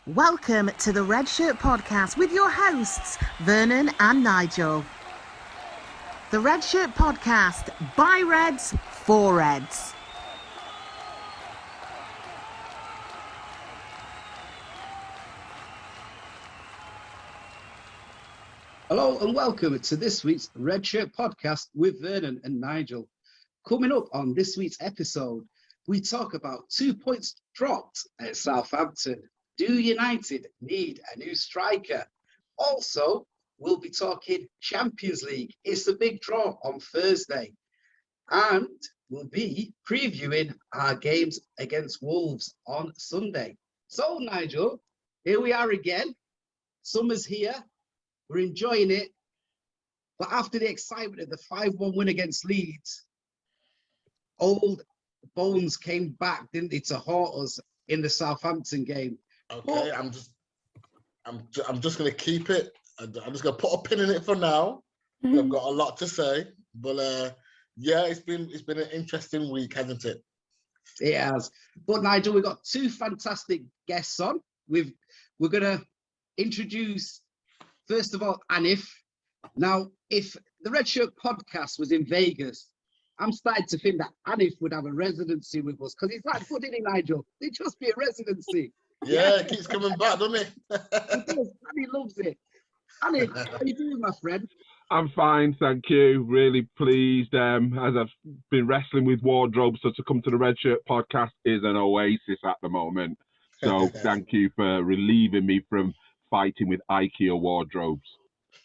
Welcome to the Red Shirt Podcast with your hosts, Vernon and Nigel. The Red Shirt Podcast, by Reds, for Reds. Hello and welcome to this week's Red Shirt Podcast with Vernon and Nigel. Coming up on this week's episode, we talk about 2 points dropped at Southampton. Do United need a new striker? Also, we'll be talking Champions League. It's the big draw on Thursday. And we'll be previewing our games against Wolves on Sunday. So, Nigel, here we are again. Summer's here. We're enjoying it. But after the excitement of the 5-1 win against Leeds, old bones came back, didn't they, to haunt us in the Southampton game. Okay, I'm just gonna keep it. I'm just gonna put a pin in it for now. I've got a lot to say, but yeah, it's been an interesting week, hasn't it? It has. But Nigel, we've got two fantastic guests on. We're gonna introduce first of all Anif. Now, if the Red Shirt Podcast was in Vegas, I'm starting to think that Anif would have a residency with us because it's like good, isn't it, Nigel? It just be a residency. Yeah, it keeps coming back, doesn't it? It does. Annie loves it. Annie, how are you doing, my friend? I'm fine, thank you. Really pleased. As I've been wrestling with wardrobes, so to come to the Red Shirt Podcast is an oasis at the moment. So thank you for relieving me from fighting with IKEA wardrobes.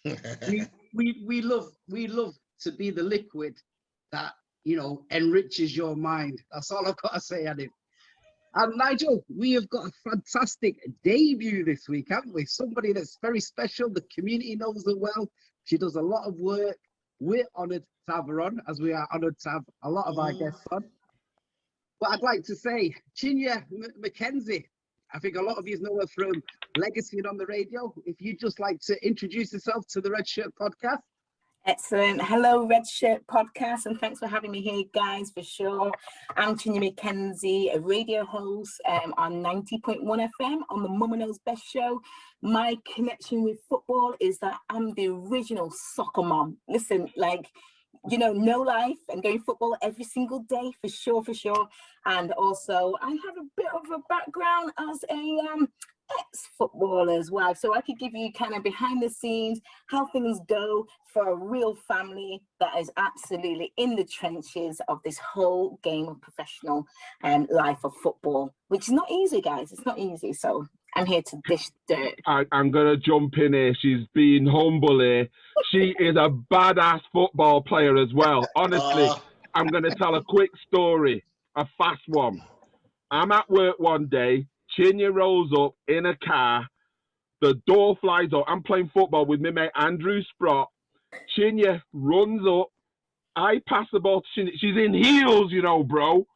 We love to be the liquid that, enriches your mind. That's all I've got to say, Annie. And Nigel, we have got a fantastic debut this week, haven't we? Somebody that's very special. The community knows her well. She does a lot of work. We're honoured to have her on, as we are honoured to have a lot of our guests on. But I'd like to say, Chinyere Mackenzie. I think a lot of you know her from Legacy and on the radio. If you'd just like to introduce yourself to the Red Shirt Podcast. Excellent. Hello, Red Shirt Podcast, and thanks for having me here, guys, for sure. I'm Chinyere Mackenzie, a radio host on 90.1 FM on the Mum and Knows Best show. My connection with football is that I'm the original soccer mom. Listen, no life and going football every single day, for sure. And also, I have a bit of a background as a ex-footballer as well, so I could give you kind of behind the scenes how things go for a real family that is absolutely in the trenches of this whole game of professional life of football, which is not easy, guys. It's not easy. So I'm here to dish dirt. I'm gonna jump in here. She's being humble here. She is a badass football player as well. Honestly, I'm gonna tell a quick story, a fast one. I'm at work one day. Chinyere rolls up in a car. The door flies up. I'm playing football with my mate Andrew Sprott. Chinyere runs up. I pass the ball to Chinyere. She's in heels, bro.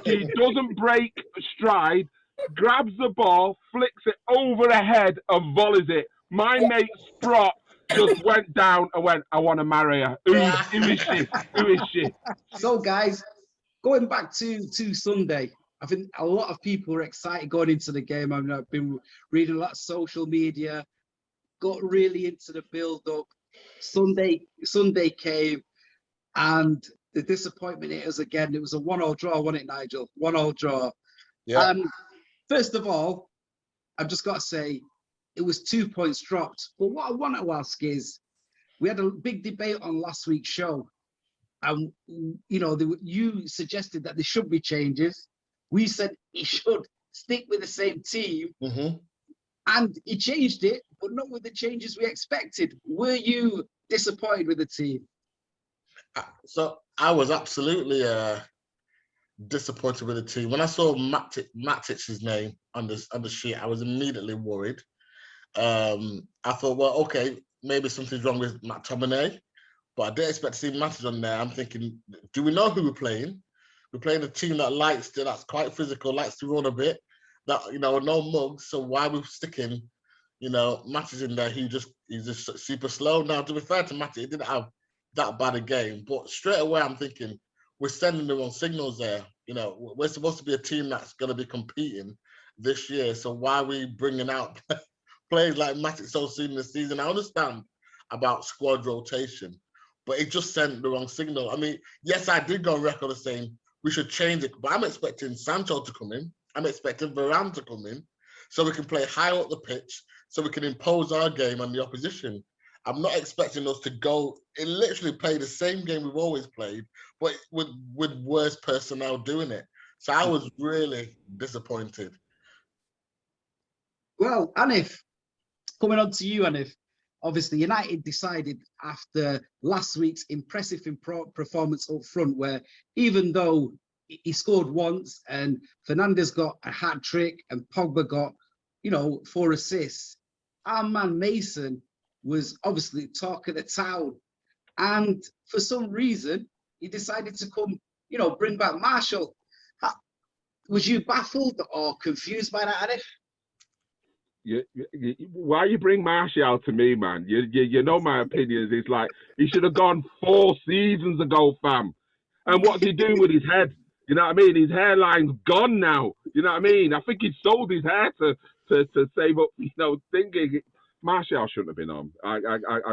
She doesn't break stride, grabs the ball, flicks it over her head and volleys it. My mate Sprott just went down and went, I want to marry her. Who is she? Who is she? So, guys, going back to Sunday, I think a lot of people are excited going into the game. I mean, I've been reading a lot of social media, got really into the build-up. Sunday came, and the disappointment hit us again. It was a 1-1 draw, wasn't it, Nigel? 1-1 draw. Yeah. And first of all, I've just got to say, it was 2 points dropped. But what I want to ask is, we had a big debate on last week's show, and you suggested that there should be changes. We said he should stick with the same team, and he changed it, but not with the changes we expected. Were you disappointed with the team? So I was absolutely disappointed with the team. When I saw Matic's name on the sheet, I was immediately worried. I thought, well, okay, maybe something's wrong with McTominay, but I didn't expect to see Matic on there. I'm thinking, do we know who we're playing? We're playing a team that's quite physical, likes to run a bit, no mugs. So why are we sticking, Matic in there? He's just super slow. Now, to be fair to Matic, he didn't have that bad a game, but straight away I'm thinking we're sending the wrong signals there. We're supposed to be a team that's going to be competing, this year. So why are we bringing out players like Matic so soon in the season? I understand about squad rotation, but it just sent the wrong signal. I mean, yes, I did go on record as saying we should change it, but I'm expecting Sancho to come in. I'm expecting Varane to come in so we can play high up the pitch, so we can impose our game on the opposition. I'm not expecting us to go and literally play the same game we've always played, but with worse personnel doing it. So I was really disappointed. Well, Anif, coming on to you, Anif. Obviously, United decided after last week's impressive performance up front, where even though he scored once and Fernandes got a hat trick and Pogba got, 4 assists, our man Mason was obviously talk of the town. And for some reason, he decided to come, bring back Marshall. Was you baffled or confused by that, Anif? Why you bring Martial to me, man? You know my opinions. It's like he should have gone 4 seasons ago, fam. And what's he doing with his head? You know what I mean? His hairline's gone now. You know what I mean? I think he sold his hair to save up. Thinking Martial shouldn't have been on. I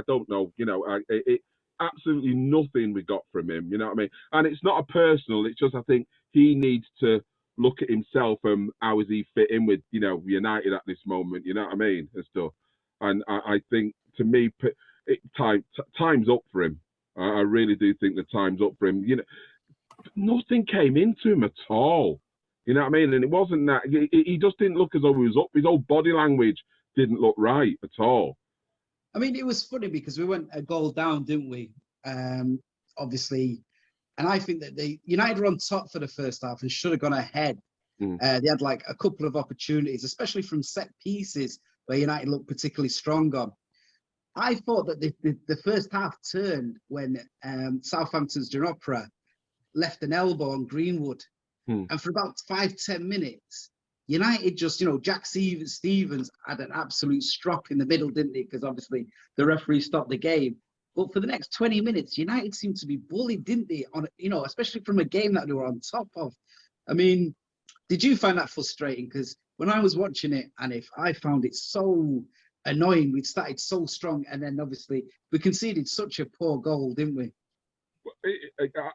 don't know. It absolutely nothing we got from him. You know what I mean? And it's not a personal. It's just I think he needs to look at himself and how is he fit in with United at this moment, you know what I mean, and stuff. And I think to me, time's up for him. I really do think the time's up for him. Nothing came into him at all. You know what I mean? And it wasn't that he just didn't look as though he was up. His whole body language didn't look right at all. I mean, it was funny because we went a goal down, didn't we? Obviously. And I think that United were on top for the first half and should have gone ahead. They had like a couple of opportunities, especially from set pieces where United looked particularly strong on. I thought that the first half turned when Southampton's Dropper left an elbow on Greenwood. And for about 5-10 minutes, United just, Jack Stevens had an absolute strop in the middle, didn't he? Because obviously the referee stopped the game. But for the next 20 minutes, United seemed to be bullied, didn't they? On especially from a game that they were on top of. I mean, did you find that frustrating? Because when I was watching it, Anif, I found it so annoying. We'd started so strong, and then obviously we conceded such a poor goal, didn't we?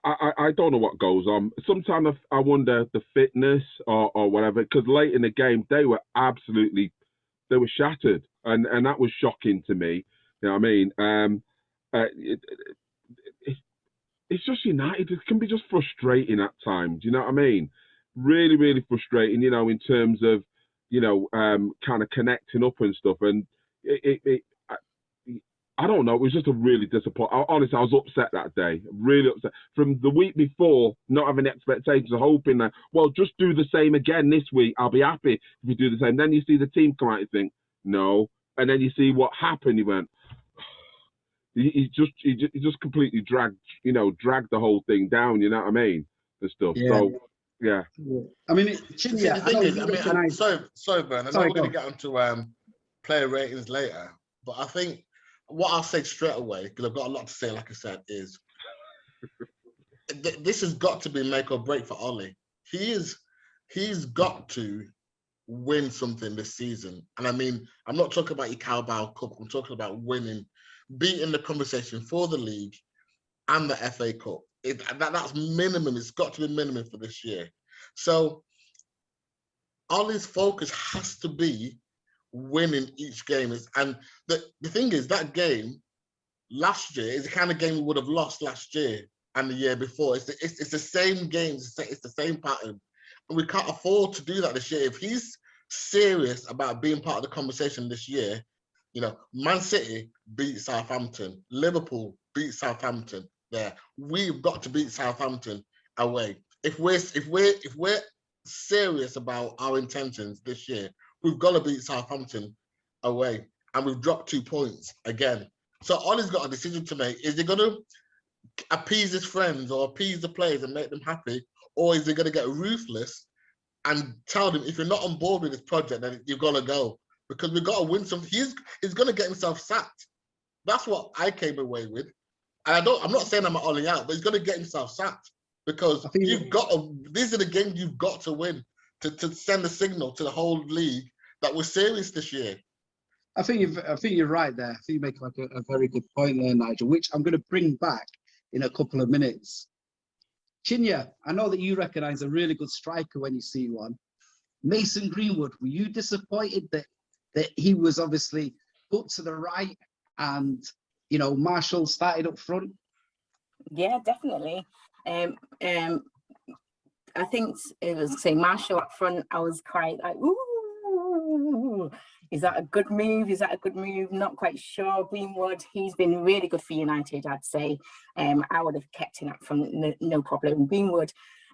I don't know what goes on. Sometimes I wonder the fitness or whatever. Because late in the game, they were shattered, and that was shocking to me. You know what I mean? It's just United. It can be just frustrating at times. You know what I mean? Really, really frustrating. In terms of kind of connecting up and stuff. And I don't know. It was just a really disappointing. Honestly, I was upset that day. Really upset. From the week before, not having expectations, hoping that just do the same again this week. I'll be happy if you do the same. Then you see the team come out, you think no, and then you see what happened. You went. He just completely dragged the whole thing down. You know what I mean? And stuff. Yeah. So, yeah. I mean, sorry, Vernon. I know we're going to get onto player ratings later, but I think what I'll say straight away, because I've got a lot to say, like I said, is this has got to be make or break for Ollie. He's got to win something this season. And I mean, I'm not talking about your Carabao Cup. I'm talking about winning, beating the conversation for the league and the FA Cup. That's minimum. It's got to be minimum for this year. So Ollie's focus has to be winning each game. And the thing is, that game last year is the kind of game we would have lost last year and the year before. It's the same games. It's the same pattern. And we can't afford to do that this year. If he's serious about being part of the conversation this year, Man City beat Southampton, Liverpool beat Southampton. There, we've got to beat Southampton away. If we're serious about our intentions this year, we've got to beat Southampton away, and we've dropped 2 points again. So Ollie's got a decision to make. Is he going to appease his friends or appease the players and make them happy, or is he going to get ruthless and tell them, if you're not on board with this project, then you've got to go, because we've got to win something. He's going to get himself sacked. That's what I came away with. And I'm not saying I'm an Ollie out, but he's going to get himself sacked, because these are the games you've got to win. to send a signal to the whole league that we're serious this year. I think you're right there. I think you make like a very good point there, Nigel, which I'm going to bring back in a couple of minutes. Chinyere, I know that you recognise a really good striker when you see one. Mason Greenwood, were you disappointed that he was obviously put to the right and, you know, Marshall started up front? Yeah, definitely. I think it was saying Marshall up front. I was quite like, ooh, is that a good move? Is that a good move? Not quite sure. Greenwood, he's been really good for United, I'd say. I would have kept him up front, no problem. Greenwood,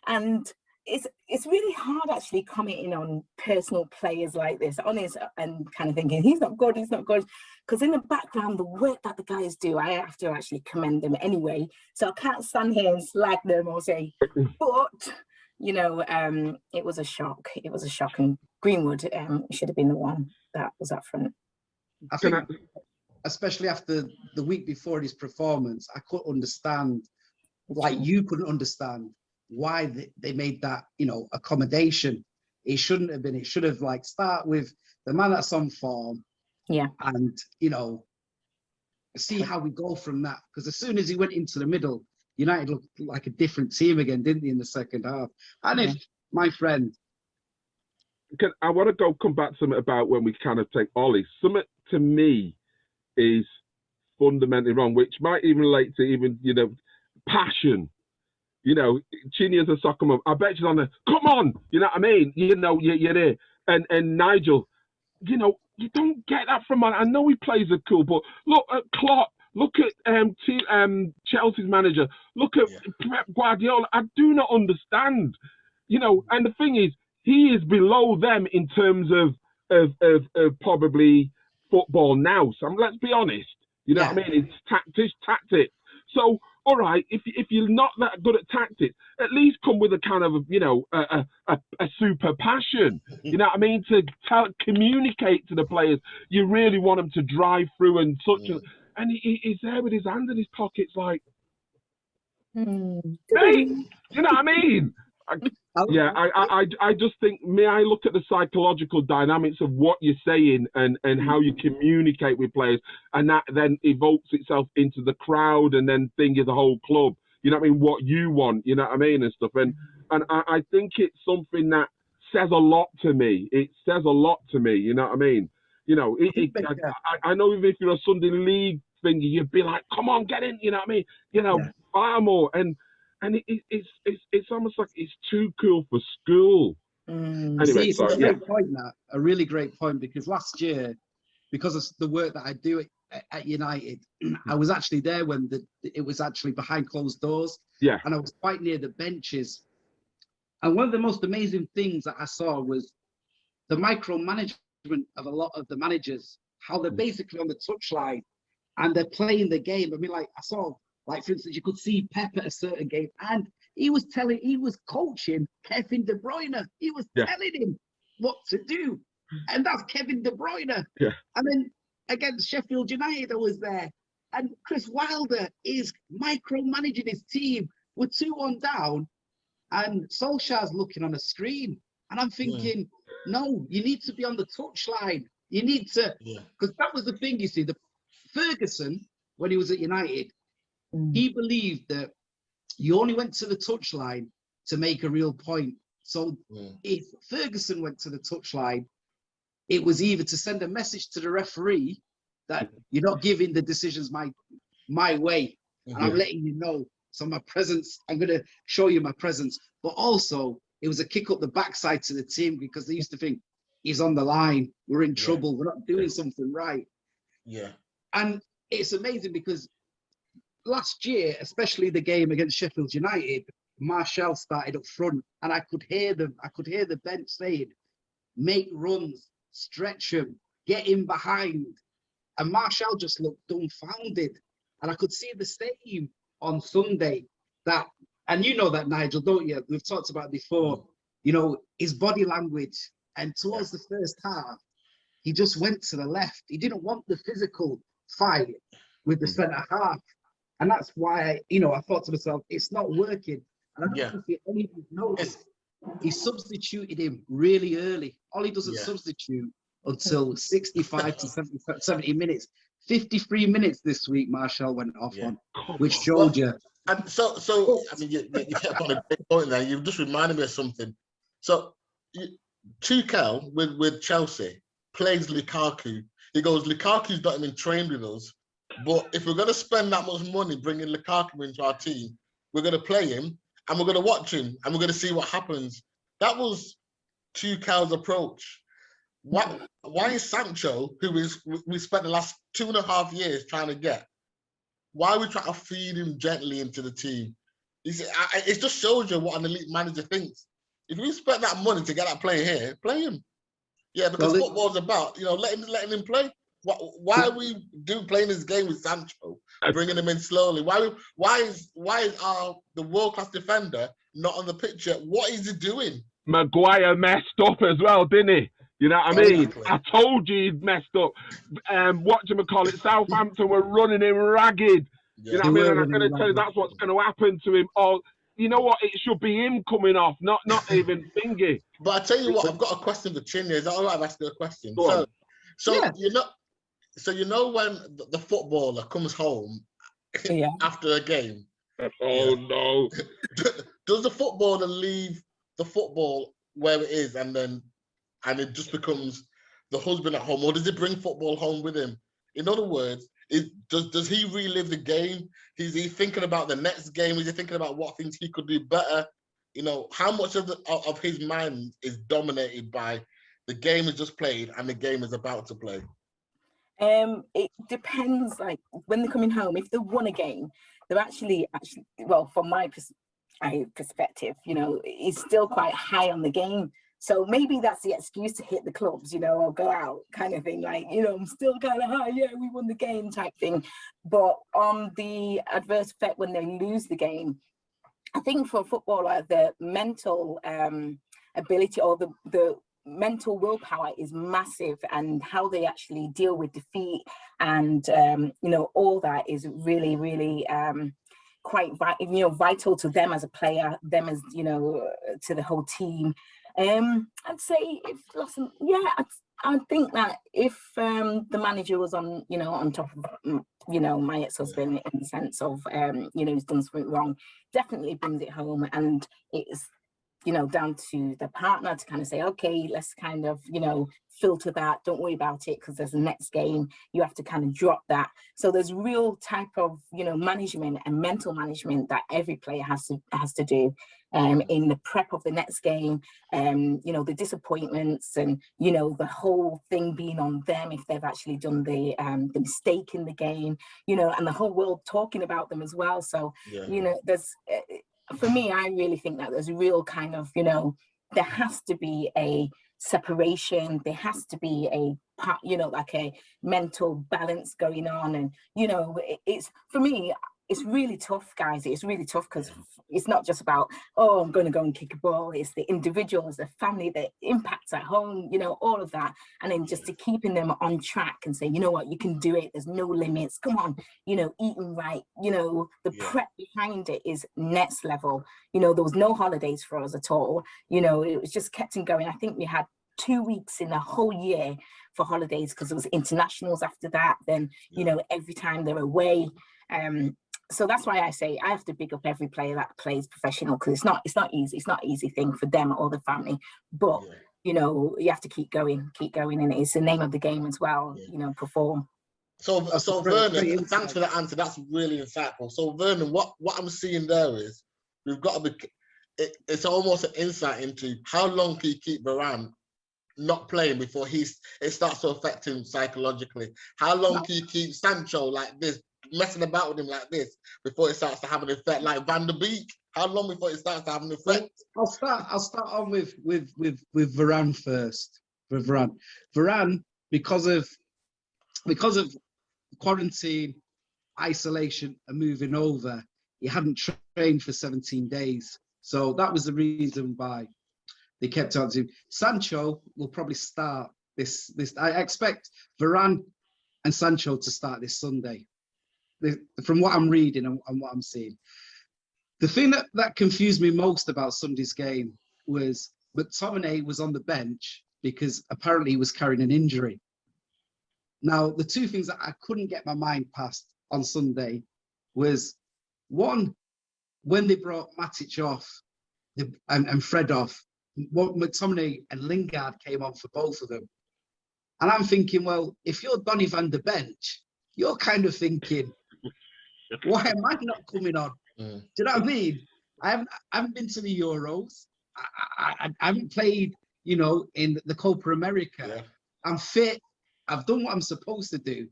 and it's really hard actually commenting on personal players like this, honest, and kind of thinking he's not good, because in the background, the work that the guys do, I have to actually commend them anyway. So I can't stand here and slag them or say, but you know, it was a shock. It was a shock, and Greenwood should have been the one that was up front. I think, especially after the week before his performance, I couldn't understand, like you couldn't understand, why they made that, you know, accommodation. It shouldn't have been. It should have like start with the man that's on form, and you know, see how we go from that. Because as soon as he went into the middle, United looked like a different team again, didn't they, in the second half? And if my friend, I want to come back to something about when we kind of take Ollie. Something to me is fundamentally wrong, which might even relate to even, you know, passion. You know, Chinyere's a soccer mum. I bet she's on the, come on, you know what I mean? You know, you're there. And Nigel, you know, you don't get that from, I know he plays it cool, but look at Klopp, look at Chelsea's manager, look at Pep Guardiola. I do not understand, you know, and the thing is, he is below them in terms of probably football now. So let's be honest, you know what I mean? It's tactics. So, all right, if you're not that good at tactics, at least come with a kind of, you know, a super passion. You know what I mean? To communicate to the players, you really want them to drive through and such. And he's there with his hand in his pockets, like, hey, you know what I mean? I just think, may I look at the psychological dynamics of what you're saying and how you communicate with players, and that then evokes itself into the crowd and then thing is the whole club. You know what I mean? What you want, you know what I mean, and stuff. And I think it's something that says a lot to me. It says a lot to me, you know what I mean? You know, I know even if you're a Sunday League thingy, you'd be like, come on, get in, you know what I mean? You know, far more. And it's almost like it's too cool for school. Anyway, it's a great point, Nat. A really great point, because last year, because of the work that I do at United, I was actually there when it was actually behind closed doors. Yeah. And I was quite near the benches. And one of the most amazing things that I saw was the micromanagement of a lot of the managers, how they're basically on the touchline and they're playing the game. I mean, like I saw, like, for instance, you could see Pep at a certain game, and he was coaching Kevin De Bruyne. He was telling him what to do. And that's Kevin De Bruyne. Yeah. And then against Sheffield United, I was there. And Chris Wilder is micromanaging his team. We're 2-1 down, and Solskjaer's looking on a screen. And I'm thinking, no, you need to be on the touchline. You need to, because that was the thing, you see, Ferguson, when he was at United, he believed that you only went to the touchline to make a real point. So if Ferguson went to the touchline, it was either to send a message to the referee that you're not giving the decisions my way, and I'm letting you know. So my presence, I'm going to show you my presence. But also, it was a kick up the backside to the team, because they used to think, he's on the line, we're in trouble, we're not doing something right. Yeah. And it's amazing because last year, especially the game against Sheffield United, Marshall started up front, and I could hear the bench saying, make runs, stretch him, get in behind. And Marshall just looked dumbfounded. And I could see the same on Sunday. That, and you know that, Nigel, don't you? We've talked about it before, you know, his body language. And towards the first half, he just went to the left. He didn't want the physical fight with the centre half. And that's why, you know, I thought to myself, it's not working. And I don't think anybody knows. he substituted him really early. Ollie doesn't Yeah. substitute until 65 to 70 minutes. 53 minutes this week, Marshall went off on, which showed you. And so I mean, you hit upon a big point there. You've just reminded me of something. So, Tuchel with Chelsea plays Lukaku. He goes, Lukaku's not even trained with us, but if we're going to spend that much money bringing Lukaku into our team, we're going to play him and we're going to watch him and we're going to see what happens. That was Tuchel's approach. Why is Sancho, we spent the last 2.5 years trying to get, why are we trying to feed him gently into the team? It just shows you what an elite manager thinks. If you spent that money to get that player here, play him. Yeah, because football's about, letting him play. Why are we playing this game with Sancho, bringing him in slowly? Why is the world-class defender not on the pitch yet? What is he doing? Maguire messed up as well, didn't he? You know what I mean? Exactly. I told you he'd messed up. Whatchamacallit, Southampton were running him ragged. Yeah. You know what I mean? And I'm going to tell you that's what's going to happen to him. Oh, you know what? It should be him coming off, not even Thingy. But I tell you what, I've got a question for Chinyere. Is that all right if I ask you a question? So you know when the footballer comes home after a game. Oh no! Does the footballer leave the football where it is and it just becomes the husband at home, or does he bring football home with him? In other words, does he relive the game? Is he thinking about the next game? Is he thinking about what things he could do better? How much of his mind is dominated by the game is just played and the game is about to play? It depends. Like when they're coming home, if they won a game, they're actually well, from my perspective, it's still quite high on the game. So maybe that's the excuse to hit the clubs, or go out kind of thing. Like, I'm still kind of high. Yeah, we won the game type thing. But on the adverse effect when they lose the game, I think for a footballer, the mental ability or the mental willpower is massive, and how they actually deal with defeat and, all that is really, really quite vital to them as a player, them as, to the whole team. I'd say if Lawson, I think that if the manager was on top of, my ex-husband in the sense of, he's done something wrong, definitely brings it home, and it's, down to the partner to kind of say, okay, let's kind of, filter that. Don't worry about it because there's the next game. You have to kind of drop that. So there's real type of, management and mental management that every player has to do in the prep of the next game. The disappointments and, the whole thing being on them if they've actually done the mistake in the game, and the whole world talking about them as well. So, there's for me, I really think that there's a real kind of, there has to be a separation. There has to be a part, like a mental balance going on. And, it's, for me, it's really tough, guys. It's really tough because it's not just about, oh, I'm going to go and kick a ball. It's the individuals, the family, the impacts at home, all of that. And then just to keeping them on track and say, you know what, you can do it. There's no limits. Come on, eating right. The prep behind it is next level. There was no holidays for us at all. It was just kept on going. I think we had 2 weeks in a whole year for holidays because it was internationals after that. Then, every time they're away. So that's why I say I have to big up every player that plays professional, because it's not easy. It's not an easy thing for them or the family. But you have to keep going, and it's the name of the game as well. Perform. So Vernon, thanks for that answer. That's really insightful. So Vernon, what I'm seeing there is we've got to be. It's almost an insight into how long can you keep Varane not playing before it starts to affect him psychologically. How long can you keep Sancho like this, messing about with him like this before it starts to have an effect, like Van der Beek? How long before it starts to have an effect? I'll start on with Varane first. With Varane, because of quarantine, isolation, and moving over, he hadn't trained for 17 days. So that was the reason why they kept on to him. Sancho will probably start this. I expect Varane and Sancho to start this Sunday. From what I'm reading and what I'm seeing. The thing that confused me most about Sunday's game was McTominay was on the bench because apparently he was carrying an injury. Now, the two things that I couldn't get my mind past on Sunday was, one, when they brought Matic off and Fred off, McTominay and Lingard came on for both of them. And I'm thinking, well, if you're Donny van de Bench, you're kind of thinking, why am I not coming on? Do you know what I mean? I haven't been to the Euros. I haven't played, in the Copa America. Yeah. I'm fit. I've done what I'm supposed to do.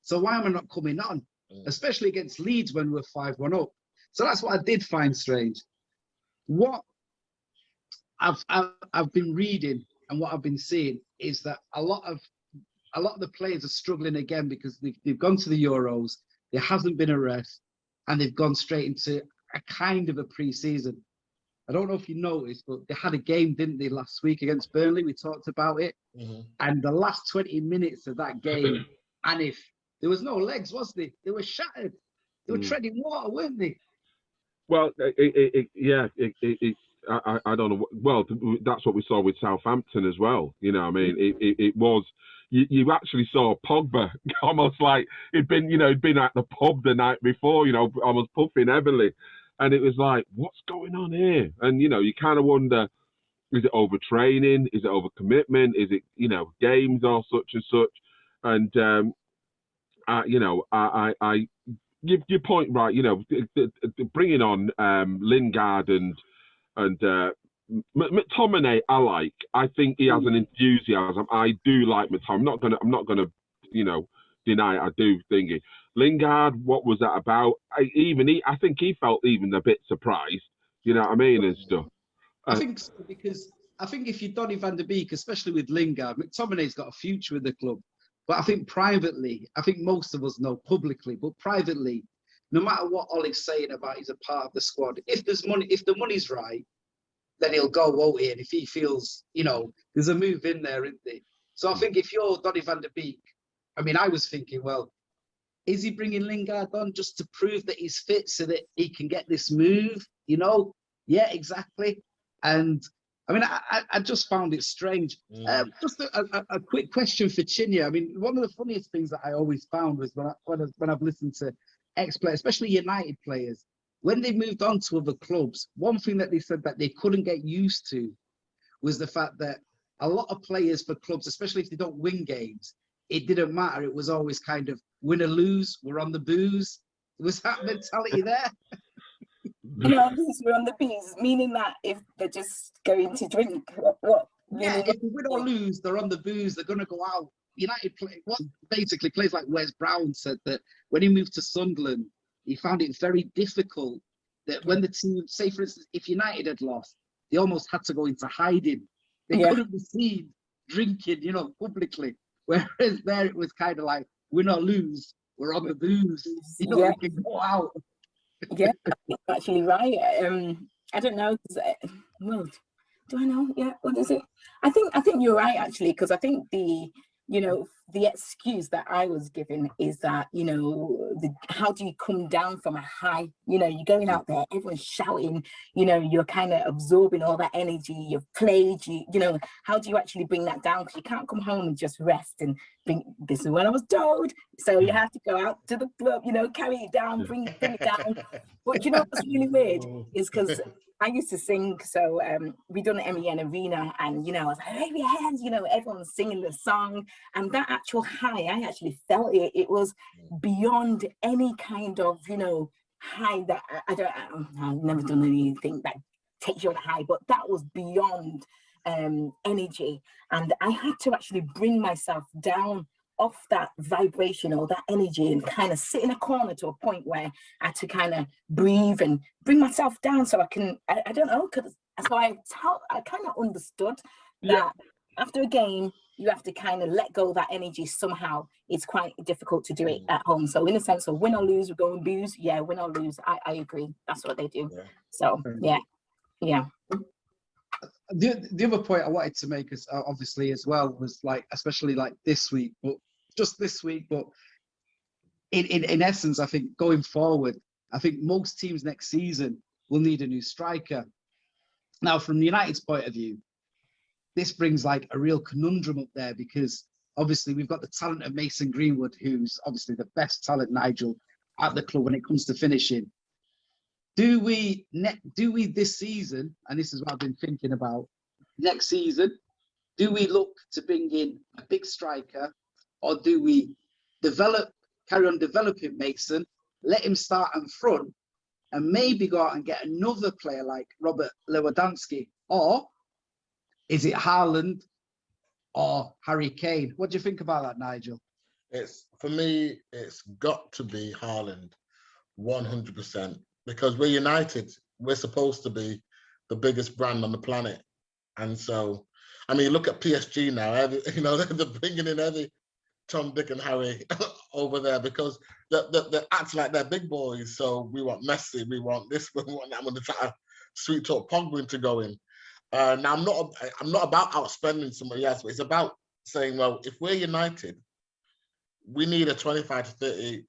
So why am I not coming on? Especially against Leeds when we're 5-1 up. So that's what I did find strange. What I've been reading and what I've been seeing is that a lot of the players are struggling again because they've gone to the Euros. There hasn't been a rest, and they've gone straight into a kind of a pre-season. I don't know if you noticed, but they had a game, didn't they, last week against Burnley? We talked about it. And the last 20 minutes of that game, Anif, there was no legs, was there? They were shattered. They were treading water, weren't they? Well, I don't know. Well, that's what we saw with Southampton as well. You know, I mean, it was. You actually saw Pogba almost like he'd been at the pub the night before, almost puffing heavily, and it was like, what's going on here? And you kind of wonder, is it overtraining? Is it overcommitment? Is it games or such and such? And I give your point right. Bringing on Lingard and McTominay, I think he has an enthusiasm. I do like McTominay. I'm not gonna deny it. I do think it. Lingard, what was that about? I think he felt even a bit surprised. You know what I mean, and stuff. I think so, because I think if you're Donny van de Beek, especially with Lingard, McTominay's got a future with the club. But I think privately, I think most of us know publicly, but privately, no matter what Ollie's saying about he's a part of the squad, if the money's right, then he'll go, won't he? And if he feels, there's a move in there, isn't there? So I think if you're Donny van de Beek, I was thinking, well, is he bringing Lingard on just to prove that he's fit so that he can get this move? Yeah, exactly. And I just found it strange. Just a quick question for Chinyere. One of the funniest things that I always found was when I've listened to ex-players, especially United players, when they moved on to other clubs, one thing that they said that they couldn't get used to was the fact that a lot of players for clubs, especially if they don't win games, it didn't matter. It was always kind of win or lose, we're on the booze. Was that mentality there? We're on the booze, meaning that if they're just going to drink, what? Yeah, if they win or lose, they're on the booze, they're going to go out. United basically plays like Wes Brown said that when he moved to Sunderland, he found it very difficult that when the team, say for instance, if United had lost, they almost had to go into hiding. They couldn't be seen drinking, publicly. Whereas there it was kind of like, win or lose, we're on the booze. We can go out. Yeah, actually right. I don't know. Well, do I know? Yeah, what is it? I think you're right actually, because I think the excuse that I was given is that how do you come down from a high? You're going out there, everyone's shouting. You're kind of absorbing all that energy. You've played. How do you actually bring that down? Because you can't come home and just rest and think this is what I was told. So you have to go out to the club. Carry it down, bring it down. But what's really weird is because I used to sing, so we done an MEN Arena, and I was like, wave your hands, everyone's singing the song, and that actual high, I actually felt it. It was beyond any kind of, high that I've never done anything that takes you on a high, but that was beyond energy, and I had to actually bring myself down off that vibration or that energy and kind of sit in a corner to a point where I had to kind of breathe and bring myself down so I can, I don't know, because so I kind of understood that after a game, you have to kind of let go of that energy somehow. It's quite difficult to do it at home. So in a sense of win or lose, we're going booze. Yeah, win or lose. I agree. That's what they do. Yeah. So, yeah. The other point I wanted to make is obviously as well was especially this week, but just this week, but in essence, I think going forward, I think most teams next season will need a new striker. Now, from United's point of view, this brings like a real conundrum up there because obviously we've got the talent of Mason Greenwood, who's obviously the best talent, Nigel, at the club when it comes to finishing. Do we this season, and this is what I've been thinking about, next season, do we look to bring in a big striker, or do we carry on developing Mason, let him start in front, and maybe go out and get another player like Robert Lewandowski? Or is it Haaland or Harry Kane? What do you think about that, Nigel? For me, it's got to be Haaland, 100%, because we're United. We're supposed to be the biggest brand on the planet. And so, I mean, look at PSG now. They're bringing in every Tom, Dick, and Harry over there because they act like they're big boys. So we want Messi, we want this, we want that. I'm going to try to sweet talk Pogba into going. Now I'm not about outspending somebody else, but it's about saying, well, if we're United, we need a 25 to 30,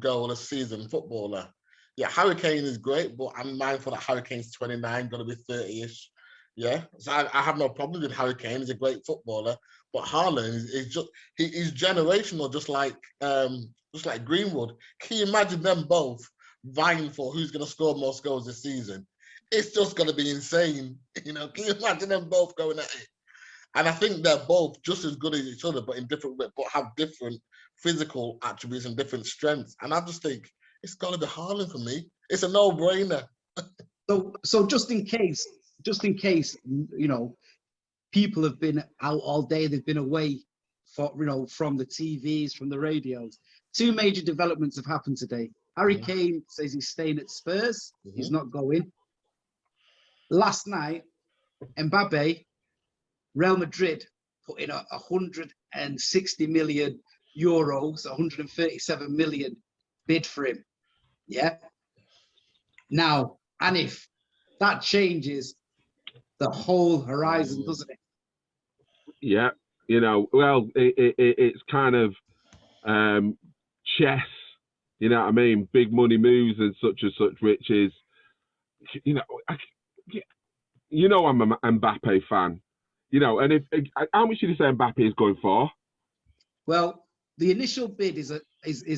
goal a season footballer. Yeah, Harry Kane is great, but I'm mindful that Harry Kane's 29, going to be 30-ish. Yeah, so I have no problem with Harry Kane. He's a great footballer, but Haaland is he's generational, just like Greenwood. Can you imagine them both vying for who's going to score most goals this season? It's just going to be insane. Can you imagine them both going at it? And I think they're both just as good as each other, but in different ways, but have different physical attributes and different strengths. And I just think it's got to be Haaland for me. It's a no-brainer. So just in case, people have been out all day, they've been away from the TVs, from the radios. Two major developments have happened today. Harry Kane says he's staying at Spurs. He's not going. Last night, Mbappe, Real Madrid put in 160 million euros, 137 million bid for him. Yeah. Now, Anif, that changes the whole horizon, doesn't it? Yeah. Well, it's kind of chess. You know what I mean? Big money moves and such, which is, I'm an Mbappe fan. And if how much did you say Mbappe is going for? Well, the initial bid is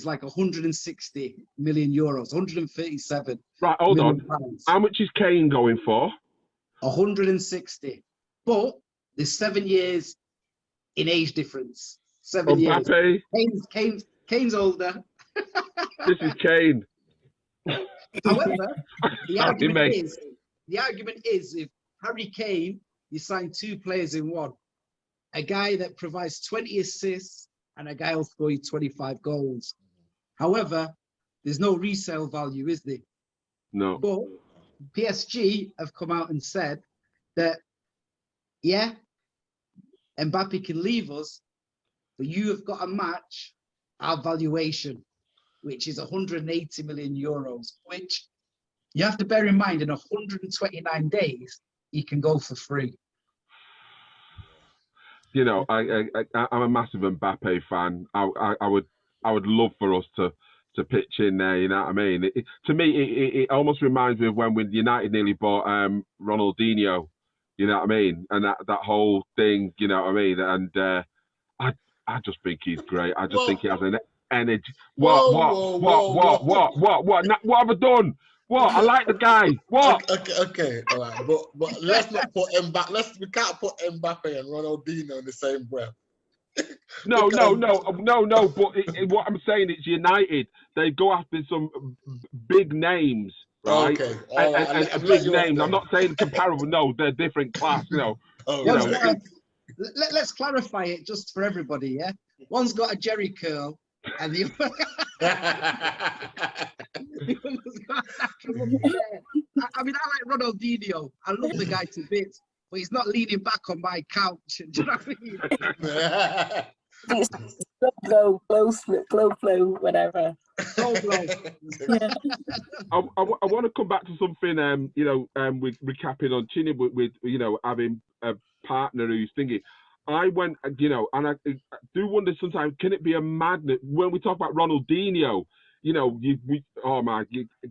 like 160 million euros, 137. Right, hold on. Pounds. How much is Kane going for? 160. But there's 7 years in age difference. 7 years. Kane's older. This is Kane. However, the argument is if Harry Kane, you sign two players in one, a guy that provides 20 assists and a guy will score you 25 goals. However, there's no resale value, is there? No. But PSG have come out and said that, yeah, Mbappe can leave us, but you have got to match our valuation, which is 180 million euros, which you have to bear in mind in 129 days, he can go for free. I'm a massive Mbappe fan. I would love for us to pitch in there. You know what I mean? To me, it almost reminds me of when United nearly bought Ronaldinho. You know what I mean? And that whole thing. You know what I mean? And I just think he's great. I just think he has an energy. What have I done? What? I like the guy. What? Okay, all right. But let's not put Mbappe. We can't put Mbappe and Ronaldinho in the same breath. No. But what I'm saying is United. They go after some big names, right? Okay. And big names. I'm not saying comparable. No, they're different class. Let's clarify it just for everybody. Yeah, one's got a Jerry curl, and the other. I mean, I like Ronaldinho. I love the guy to bits, but he's not leaning back on my couch. Do you know what I mean? Glow flow, whatever. Yeah. I want to come back to something. With recapping on Chinyere with having a partner who's thinking. I went, and I do wonder sometimes, can it be a madness when we talk about Ronaldinho? you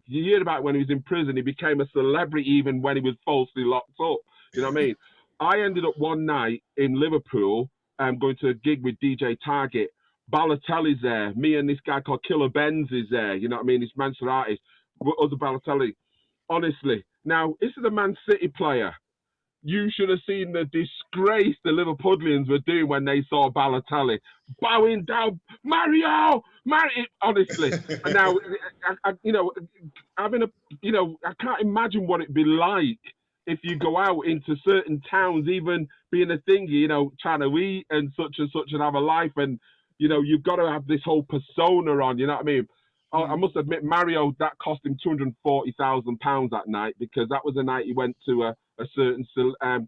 hear about when he was in prison, he became a celebrity even when he was falsely locked up. You know what I mean? I ended up one night in Liverpool going to a gig with DJ Target. Balotelli's there. Me and this guy called Killer Benz is there. You know what I mean? This Manchester artist. Other Balotelli. Honestly. Now, this is a Man City player. You should have seen the disgrace the Liverpudlians were doing when they saw Balotelli bowing down, Mario. Honestly, and now, I can't imagine what it'd be like if you go out into certain towns, even being a thingy, trying to eat and such, and have a life, and you've got to have this whole persona on. You know what I mean? I must admit, Mario, that cost him £240,000 that night, because that was the night he went to a certain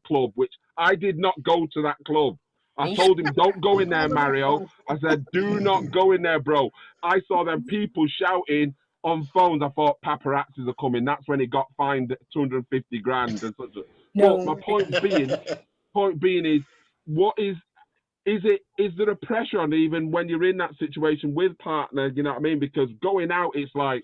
club, which I did not go to that club. I told him, don't go in there, Mario. I said, do not go in there, bro. I saw them people shouting on phones. I thought pamparazzis are coming. That's when he got fined 250 grand and such. No. But my point being is, what is there a pressure on even when you're in that situation with partners? You know what I mean? Because going out, it's like,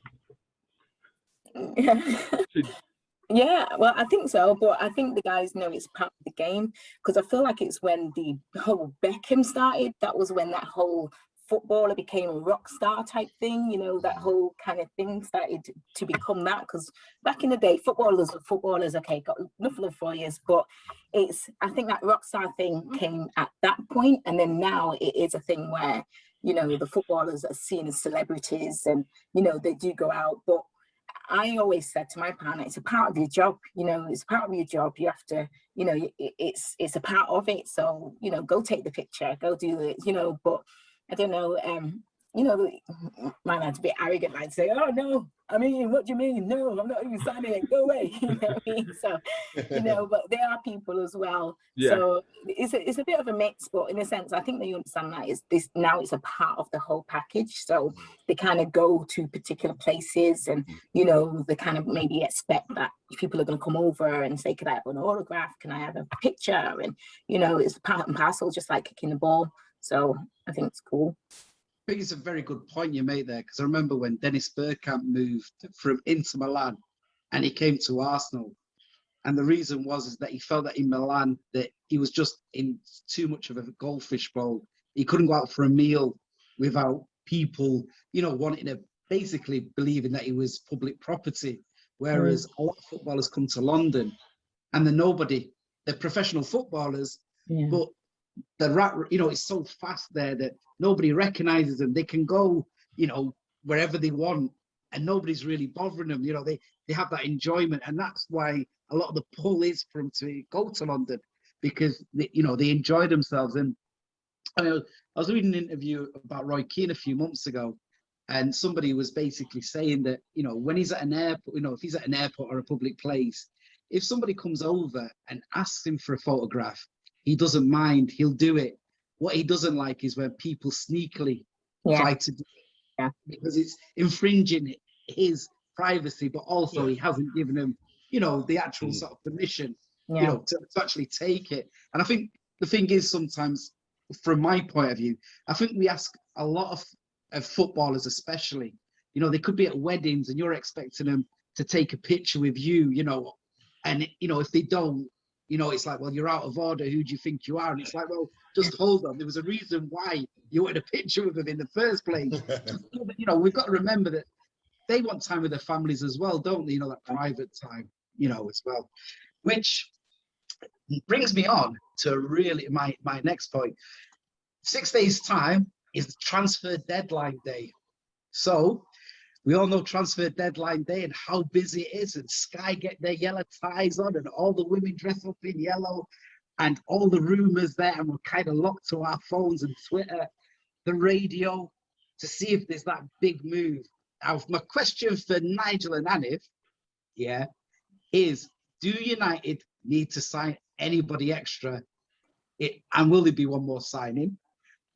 yeah, well, I think so, but I think the guys know it's part of the game, because I feel like it's when the whole Beckham started, that was when that whole footballer became a rock star type thing, that whole kind of thing started to become that, because back in the day, footballers, okay, got enough love for years, but I think that rock star thing came at that point, and then now it is a thing where, the footballers are seen as celebrities, and, they do go out, but I always said to my partner, it's a part of your job, it's part of your job. You have to, it's a part of it. So, go take the picture, go do it, but I don't know, my man's a bit arrogant, like say, oh no, I mean, what do you mean? No, I'm not even signing it, go away. You know what I mean? So, but there are people as well. Yeah. So it's a bit of a mix, but in a sense, I think that you understand that now it's a part of the whole package. So they kind of go to particular places, and they kind of maybe expect that people are going to come over and say, can I have an autograph? Can I have a picture? And it's part and parcel, just like kicking the ball. So I think it's cool. I think it's a very good point you made there, because I remember when Dennis Bergkamp moved from Inter Milan and he came to Arsenal, and the reason is that he felt that in Milan that he was just in too much of a goldfish bowl. He couldn't go out for a meal without people, wanting to basically believing that he was public property. Whereas a lot of footballers come to London and they're professional footballers, but it's so fast there that nobody recognizes them. They can go, wherever they want, and nobody's really bothering them. They have that enjoyment, and that's why a lot of the pull is for them to go to London, because they enjoy themselves. And I was reading an interview about Roy Keane a few months ago, and somebody was basically saying that when he's at an airport, if he's at an airport or a public place, if somebody comes over and asks him for a photograph, he doesn't mind. He'll do it. What he doesn't like is when people sneakily try to do it, because it's infringing his privacy, but also he hasn't given him, the actual sort of permission, to actually take it. And I think the thing is, sometimes, from my point of view, I think we ask a lot of footballers, especially, they could be at weddings and you're expecting them to take a picture with you, and if they don't, it's like, well, you're out of order. Who do you think you are? And it's like, well, just hold on. There was a reason why you wanted a picture with them in the first place. We've got to remember that they want time with their families as well, don't they? That private time, as well. Which brings me on to really my next point. 6 days' time is transfer deadline day. So we all know transfer deadline day and how busy it is, and Sky get their yellow ties on and all the women dress up in yellow and all the rumours there, and we're kind of locked to our phones and Twitter, the radio, to see if there's that big move. Now, my question for Nigel and Anif, is, do United need to sign anybody extra? And will there be one more signing?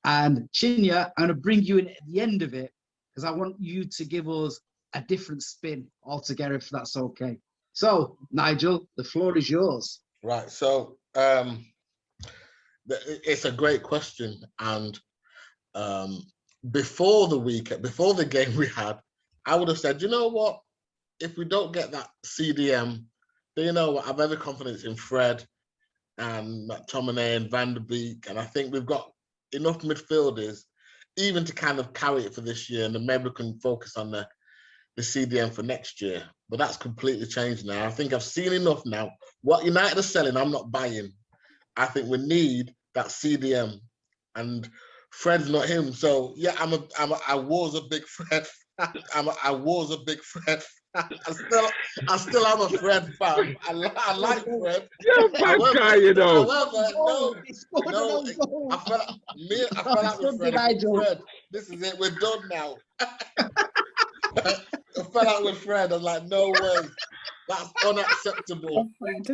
And Chinyere, I'm going to bring you in at the end of it, because I want you to give us a different spin altogether, if that's okay. So, Nigel, the floor is yours. Right. So, it's a great question. And before the game we had, I would have said, you know what? If we don't get that CDM, then you know what? I've every confidence in Fred and McTominay and Van der Beek, and I think we've got enough midfielders even to kind of carry it for this year, and then maybe we can focus on the CDM for next year. But that's completely changed now. I think I've seen enough now. What United are selling, I'm not buying. I think we need that CDM, and Fred's not him. So yeah, I was a big Fred. I was a big Fred. I still am a Fred fan. I like Fred. You're a bad guy, you know. However, I fell out with Fred. This is it. We're done now. I fell out with Fred. I was like, no way. That's unacceptable.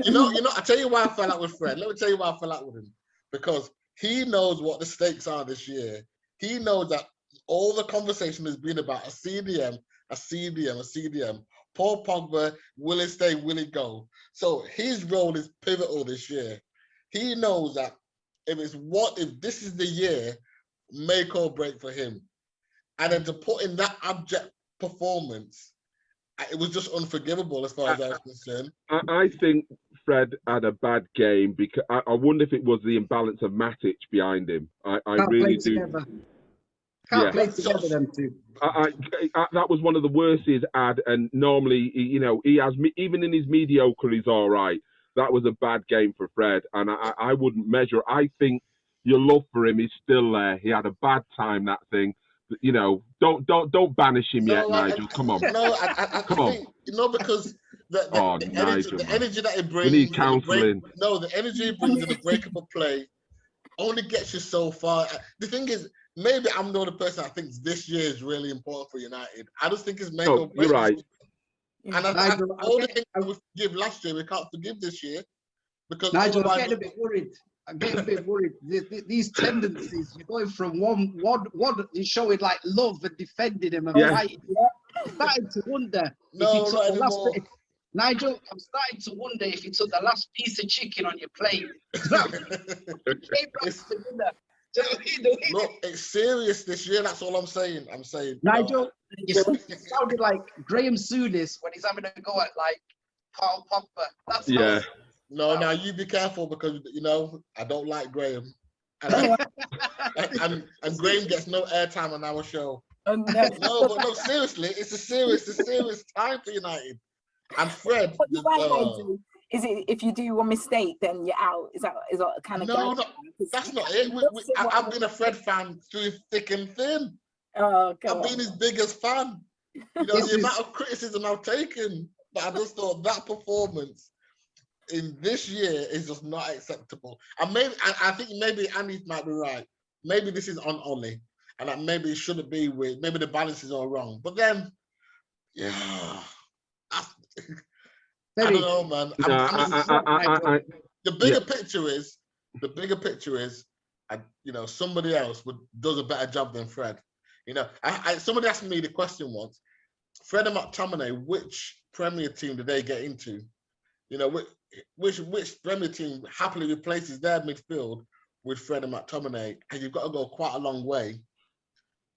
You know, I tell you why I fell out with Fred. Let me tell you why I fell out with him. Because he knows what the stakes are this year. He knows that all the conversation has been about a CDM. Paul Pogba, will he stay, will he go? So his role is pivotal this year. He knows that if this is the year, make or break for him. And then to put in that abject performance, it was just unforgivable as far as I was concerned. I think Fred had a bad game because I wonder if it was the imbalance of Matic behind him. I really do. Together. Can't play together, them two. That was one of the worst he's had, and normally, you know, he has, even in his mediocre, he's all right. That was a bad game for Fred, and I wouldn't measure. I think your love for him is still there. He had a bad time, that thing. You know, don't banish him yet, Nigel. Come on. No, I think, you know, because the energy that it brings. We need counselling. The energy it brings in the breakable play only gets you so far. The thing is, maybe I'm the only person that thinks this year is really important for United. I just think it's make or break. You're right. And all the things I would forgive last year, we can't forgive this year. Because Nigel, I'm getting a bit worried. These tendencies, you're going from one you're showing like love and defending him and fighting. I'm starting to wonder Nigel, I'm starting to wonder if you took the last piece of chicken on your plate. Look, it's serious this year. That's all I'm saying. Nigel, you sounded like Graham Souness when he's having a go at like Paul Pogba. Now you be careful because you know I don't like Graham, and Graham gets no airtime on our show. No, seriously, it's a serious time for United. And Fred, is it if you do one mistake then you're out? Is that kind of no, that's not it. I've been a Fred fan through thick and thin. I've been his biggest fan. You know the amount of criticism I've taken, but I just thought that performance in this year is just not acceptable. And maybe I think maybe Anif might be right. Maybe this is on Ollie, and that maybe it shouldn't be with. Maybe the balance is all wrong. But then, I don't know, man. The bigger picture is, you know, somebody else does a better job than Fred. You know, somebody asked me the question once: Fred and McTominay, which Premier team did they get into? You know, which Premier team happily replaces their midfield with Fred and McTominay? And you've got to go quite a long way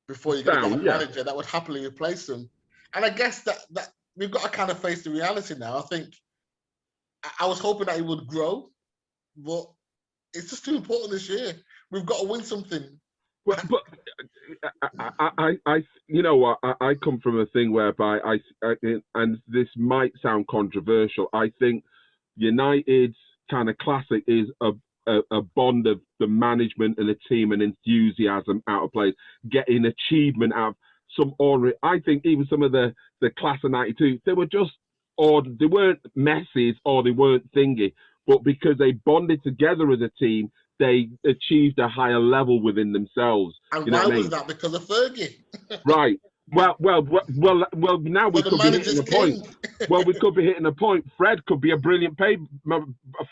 before you get a manager that would happily replace them. And I guess that we've got to kind of face the reality now. I think I was hoping that he would grow, but it's just too important this year. We've got to win something. Well, but I you know what? I come from a thing whereby and this might sound controversial. I think United's kind of classic is a bond of the management and the team and enthusiasm out of players, getting achievement out of some ordinary. I think even some of the class of '92, they were just they weren't messes or they weren't thingy, but because they bonded together as a team, they achieved a higher level within themselves. And why was that? Because of Fergie. Right. Well. Now we could be hitting a point. Well, we could be hitting a point. Fred could be a brilliant a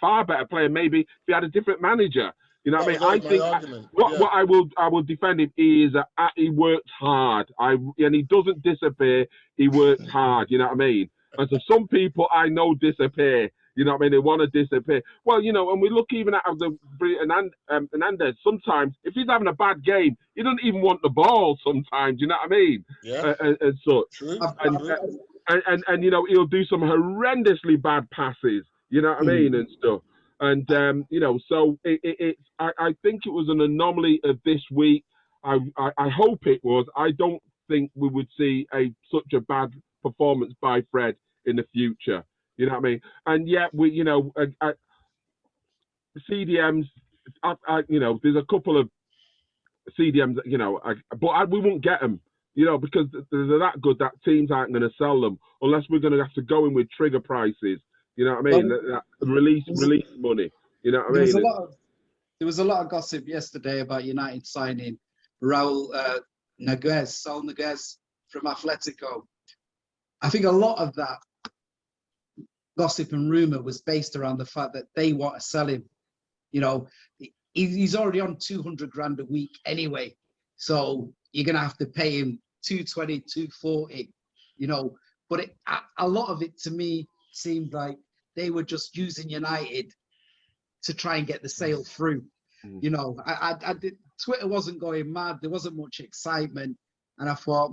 far better player, maybe if he had a different manager. You know what I mean? I think what I will defend him is that he works hard. And he doesn't disappear. He works hard. You know what I mean? And so some people I know disappear. You know what I mean? They want to disappear. Well, you know, and we look even at the Hernandez. Sometimes, if he's having a bad game, he doesn't even want the ball. Sometimes, you know what I mean? Yeah. And such. True. And you know, he'll do some horrendously bad passes. You know what I mean, and stuff. And you know, so I think it was an anomaly of this week. I hope it was. I don't think we would see such a bad performance by Fred in the future. You know what I mean? And yet we, you know, CDMs. You know, there's a couple of CDMs. You know, we won't get them. You know, because they're that good that teams aren't going to sell them unless we're going to have to go in with trigger prices. You know what I mean? That release money. You know what I mean? There was a lot of gossip yesterday about United signing Raul Noguez from Atletico. I think a lot of that gossip and rumor was based around the fact that they want to sell him. You know, he's already on 200 grand a week anyway, so you're gonna have to pay him 220, 240. You know, but a lot of it to me seemed like they were just using United to try and get the sale through. You know, I did. Twitter wasn't going mad. There wasn't much excitement, and I thought,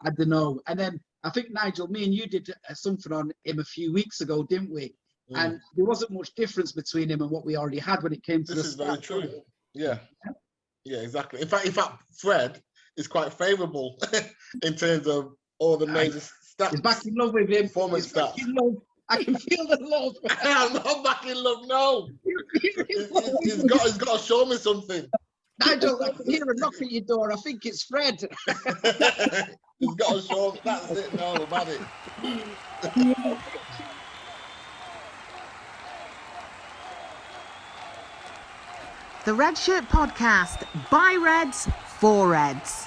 I don't know. And then I think Nigel, me and you did something on him a few weeks ago, didn't we? And there wasn't much difference between him and what we already had when it came to this is very true. Yeah, exactly. In fact, Fred is quite favourable in terms of all the major stats. He's back in love with him. Performance stats. I can feel the love. I'm not back in love, no. He's got to show me something. Nigel, I can hear a knock at your door. I think it's Fred. He's got to show me. That's it. No, about it. The Red Shirt Podcast, by Reds, for Reds.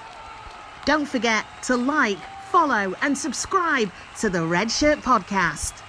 Don't forget to like, follow and subscribe to the Red Shirt Podcast.